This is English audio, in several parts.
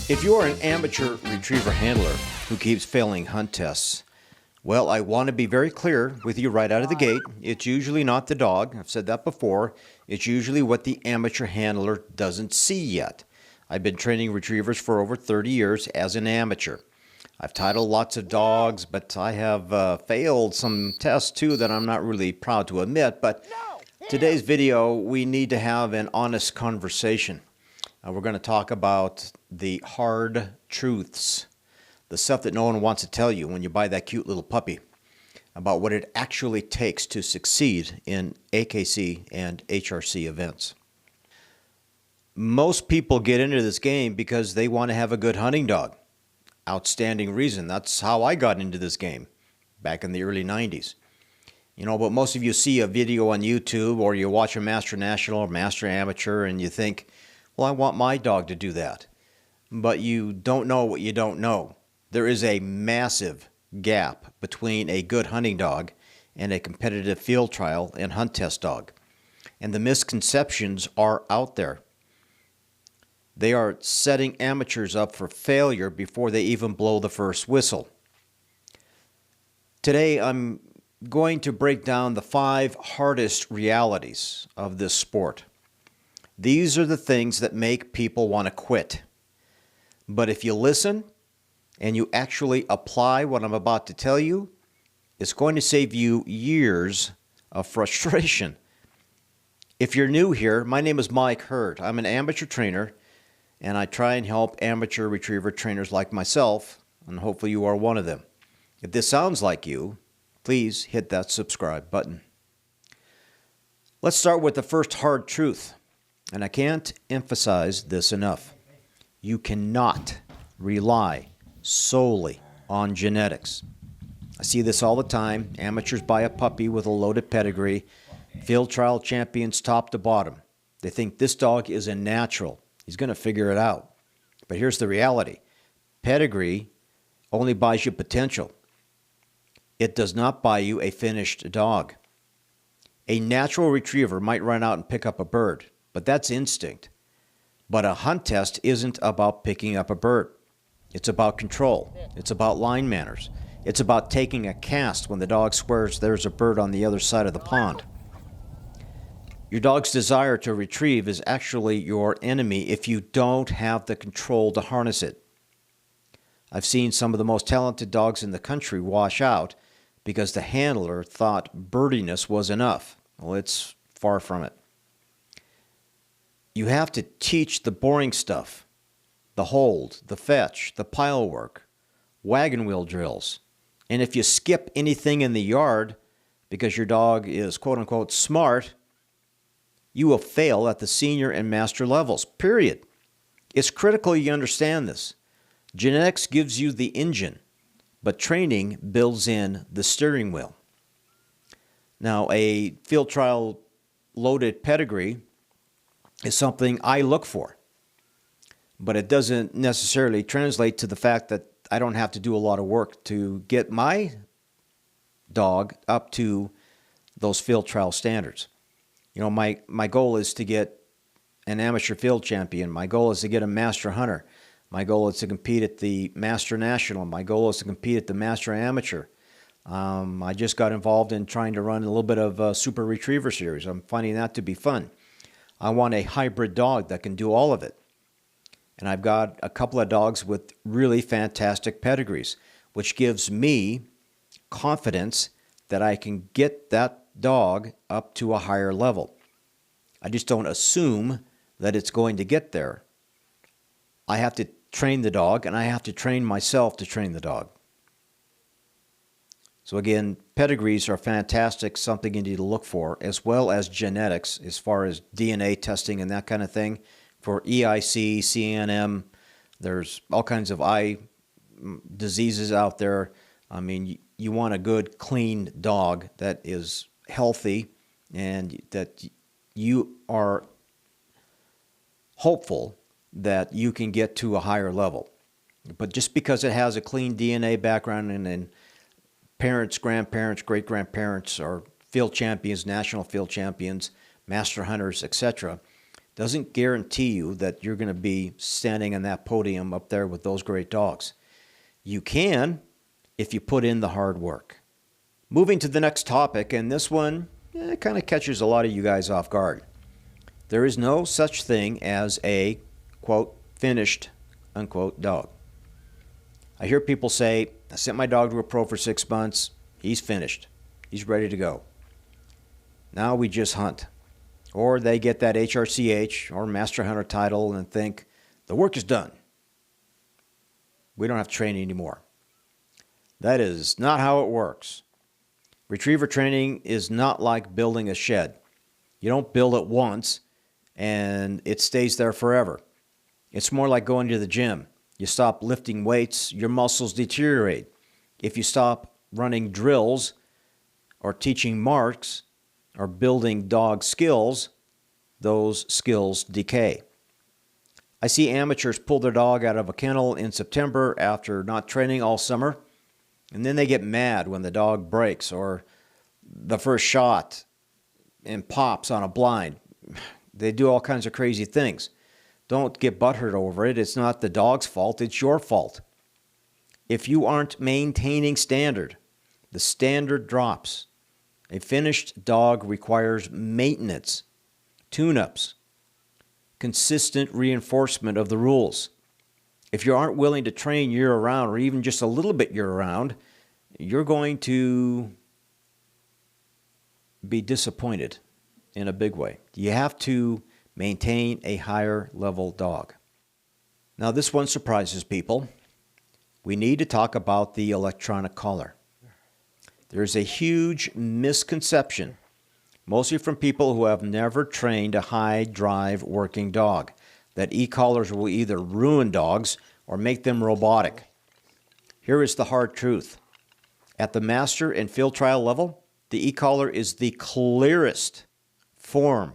If you're an amateur retriever handler who keeps failing hunt tests, well, I want to be very clear with you right out of the gate. It's usually not the dog. I've said that before. It's usually what the amateur handler doesn't see yet. I've been training retrievers for over 30 years as an amateur. I've titled lots of dogs, but I have failed some tests too that I'm not really proud to admit. But today's video, we need to have an honest conversation. We're going to talk about the hard truths, the stuff that no one wants to tell you when you buy that cute little puppy, about what it actually takes to succeed in AKC and HRC events. Most people get into this game because they want to have a good hunting dog. Outstanding reason. That's how I got into this game back in the early 90s. But most of you see a video on YouTube or you watch a Master National or Master Amateur and you think, well, I want my dog to do that. But you don't know what you don't know. There is a massive gap between a good hunting dog and a competitive field trial and hunt test dog. And the misconceptions are out there. They are setting amateurs up for failure before they even blow the first whistle. Today, I'm going to break down the 5 hardest realities of this sport. These are the things that make people want to quit. But if you listen and you actually apply what I'm about to tell you, it's going to save you years of frustration. If you're new here, my name is Mike Hurd. I'm an amateur trainer, and I try and help amateur retriever trainers like myself, and hopefully you are one of them. If this sounds like you, please hit that subscribe button. Let's start with the first hard truth. And I can't emphasize this enough. You cannot rely solely on genetics. I see this all the time. Amateurs buy a puppy with a loaded pedigree, field trial champions top to bottom. They think this dog is a natural. He's going to figure it out. But here's the reality. Pedigree only buys you potential. It does not buy you a finished dog. A natural retriever might run out and pick up a bird, but that's instinct. But a hunt test isn't about picking up a bird. It's about control. It's about line manners. It's about taking a cast when the dog swears there's a bird on the other side of the pond. Your dog's desire to retrieve is actually your enemy if you don't have the control to harness it. I've seen some of the most talented dogs in the country wash out because the handler thought birdiness was enough. Well, it's far from it. You have to teach the boring stuff, the hold, the fetch, the pile work, wagon wheel drills. And if you skip anything in the yard because your dog is quote-unquote smart, you will fail at the senior and master levels, period. It's critical you understand this. Genetics gives you the engine, but training builds in the steering wheel. Now, a field trial loaded pedigree is something I look for, but it doesn't necessarily translate to the fact that I don't have to do a lot of work to get my dog up to those field trial standards. My goal is to get an amateur field champion. My goal is to get a master hunter. My goal is to compete at the Master National. My goal is to compete at the Master Amateur. I just got involved in trying to run a little bit of a Super Retriever Series. I'm finding that to be fun. I want a hybrid dog that can do all of it. And I've got a couple of dogs with really fantastic pedigrees, which gives me confidence that I can get that dog up to a higher level. I just don't assume that it's going to get there. I have to train the dog, and I have to train myself to train the dog. So again, pedigrees are fantastic, something you need to look for, as well as genetics, as far as DNA testing and that kind of thing. For EIC, CNM, there's all kinds of eye diseases out there. I mean, you want a good, clean dog that is healthy and that you are hopeful that you can get to a higher level. But just because it has a clean DNA background and parents, grandparents, great-grandparents are field champions, national field champions, master hunters, etc., doesn't guarantee you that you're going to be standing on that podium up there with those great dogs. You can if you put in the hard work. Moving to the next topic, and this one kind of catches a lot of you guys off guard. There is no such thing as a, quote, finished, unquote, dog. I hear people say, I sent my dog to a pro for 6 months. He's finished. He's ready to go. Now we just hunt. Or they get that HRCH or Master Hunter title and think, the work is done. We don't have to train anymore. That is not how it works. Retriever training is not like building a shed. You don't build it once and it stays there forever. It's more like going to the gym. You stop lifting weights, your muscles deteriorate. If you stop running drills or teaching marks or building dog skills, those skills decay. I see amateurs pull their dog out of a kennel in September after not training all summer, and then they get mad when the dog breaks or the first shot and pops on a blind. They do all kinds of crazy things. Don't get butthurt over it. It's not the dog's fault. It's your fault. If you aren't maintaining standard, the standard drops. A finished dog requires maintenance, tune-ups, consistent reinforcement of the rules. If you aren't willing to train year-round or even just a little bit year-round, you're going to be disappointed in a big way. You have to maintain a higher level dog. Now this one surprises people. We need to talk about the electronic collar. There's a huge misconception, mostly from people who have never trained a high drive working dog, that e-collars will either ruin dogs or make them robotic. Here is the hard truth. At the master and field trial level, the e-collar is the clearest form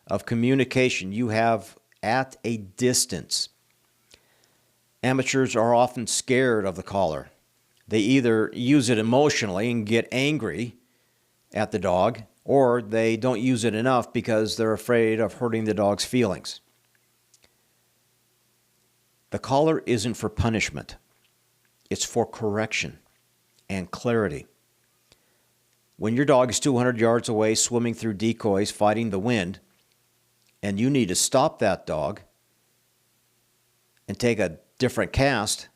of communication you have at a distance. Amateurs are often scared of the collar. They either use it emotionally and get angry at the dog, or they don't use it enough because they're afraid of hurting the dog's feelings. The collar isn't for punishment. It's for correction and clarity. When your dog is 200 yards away swimming through decoys fighting the wind, and you need to stop that dog and take a different cast,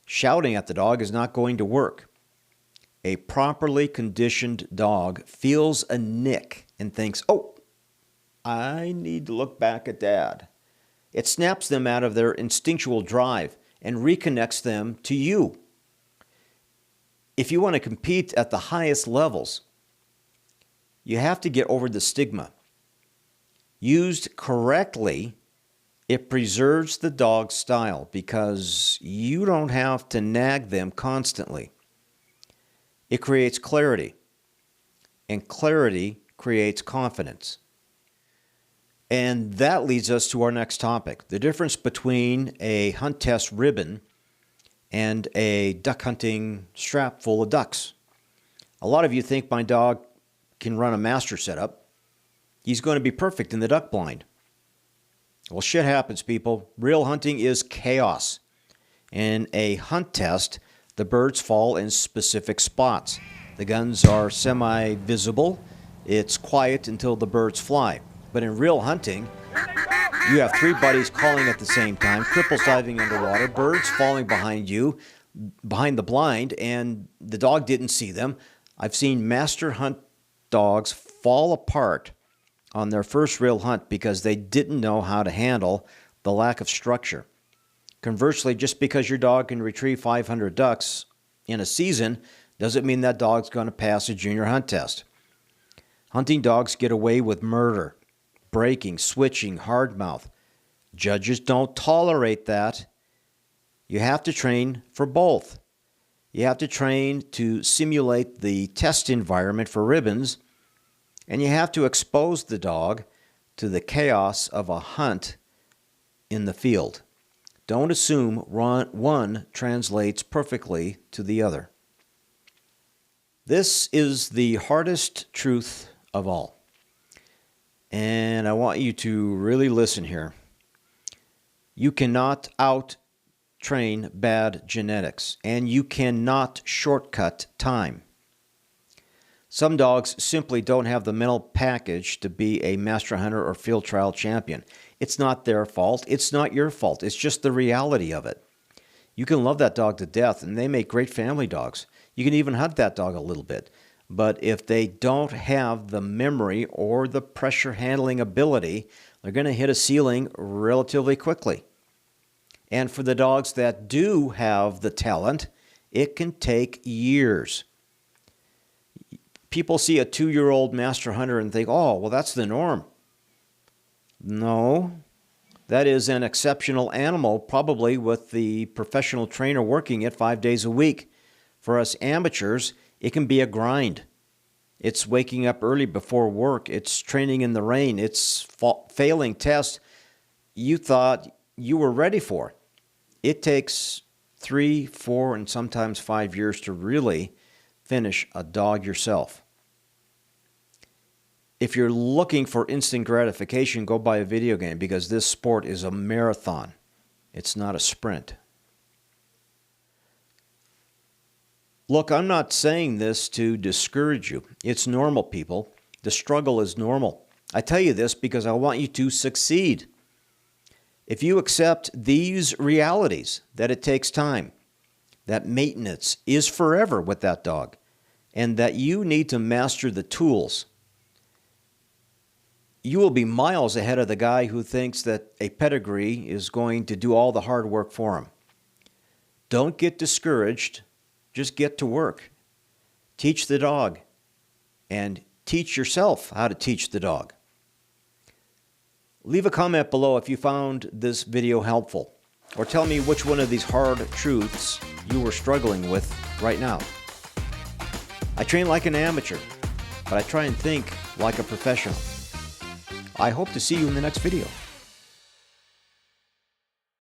shouting at the dog is not going to work. A properly conditioned dog feels a nick and thinks, oh, I need to look back at Dad. It snaps them out of their instinctual drive and reconnects them to you. If you want to compete at the highest levels, you have to get over the stigma. Used correctly, it preserves the dog's style because you don't have to nag them constantly. It creates clarity, and clarity creates confidence. And that leads us to our next topic, the difference between a hunt test ribbon and a duck hunting strap full of ducks. A lot of you think my dog can run a master setup. He's going to be perfect in the duck blind. Well, shit happens, people. Real hunting is chaos. In a hunt test, the birds fall in specific spots. The guns are semi-visible. It's quiet until the birds fly. But in real hunting, you have three buddies calling at the same time, cripples diving underwater, birds falling behind you, behind the blind, and the dog didn't see them. I've seen master hunt dogs fall apart on their first real hunt because they didn't know how to handle the lack of structure. Conversely, just because your dog can retrieve 500 ducks in a season doesn't mean that dog's going to pass a junior hunt test. Hunting dogs get away with murder, breaking, switching, hard mouth. Judges don't tolerate that. You have to train for both. You have to train to simulate the test environment for ribbons, and you have to expose the dog to the chaos of a hunt in the field. Don't assume one translates perfectly to the other. This is the hardest truth of all. And I want you to really listen here. You cannot out-train bad genetics, and you cannot shortcut time. Some dogs simply don't have the mental package to be a master hunter or field trial champion. It's not their fault. It's not your fault. It's just the reality of it. You can love that dog to death, and they make great family dogs. You can even hunt that dog a little bit. But if they don't have the memory or the pressure handling ability, they're going to hit a ceiling relatively quickly. And for the dogs that do have the talent, it can take years. People see a 2-year-old master hunter and think, oh, well, that's the norm. No, that is an exceptional animal, probably with the professional trainer working it 5 days a week. For us amateurs, it can be a grind. It's waking up early before work. It's training in the rain. It's failing tests you thought you were ready for. It takes 3, 4, and sometimes 5 years to really finish a dog yourself. If you're looking for instant gratification, go buy a video game, because this sport is a marathon. It's not a sprint. Look, I'm not saying this to discourage you. It's normal, people. The struggle is normal. I tell you this because I want you to succeed. If you accept these realities, that it takes time, that maintenance is forever with that dog, and that you need to master the tools, you will be miles ahead of the guy who thinks that a pedigree is going to do all the hard work for him. Don't get discouraged. Just get to work. Teach the dog, and teach yourself how to teach the dog. Leave a comment below if you found this video helpful, or tell me which one of these hard truths you were struggling with right now. I train like an amateur, but I try and think like a professional. I hope to see you in the next video.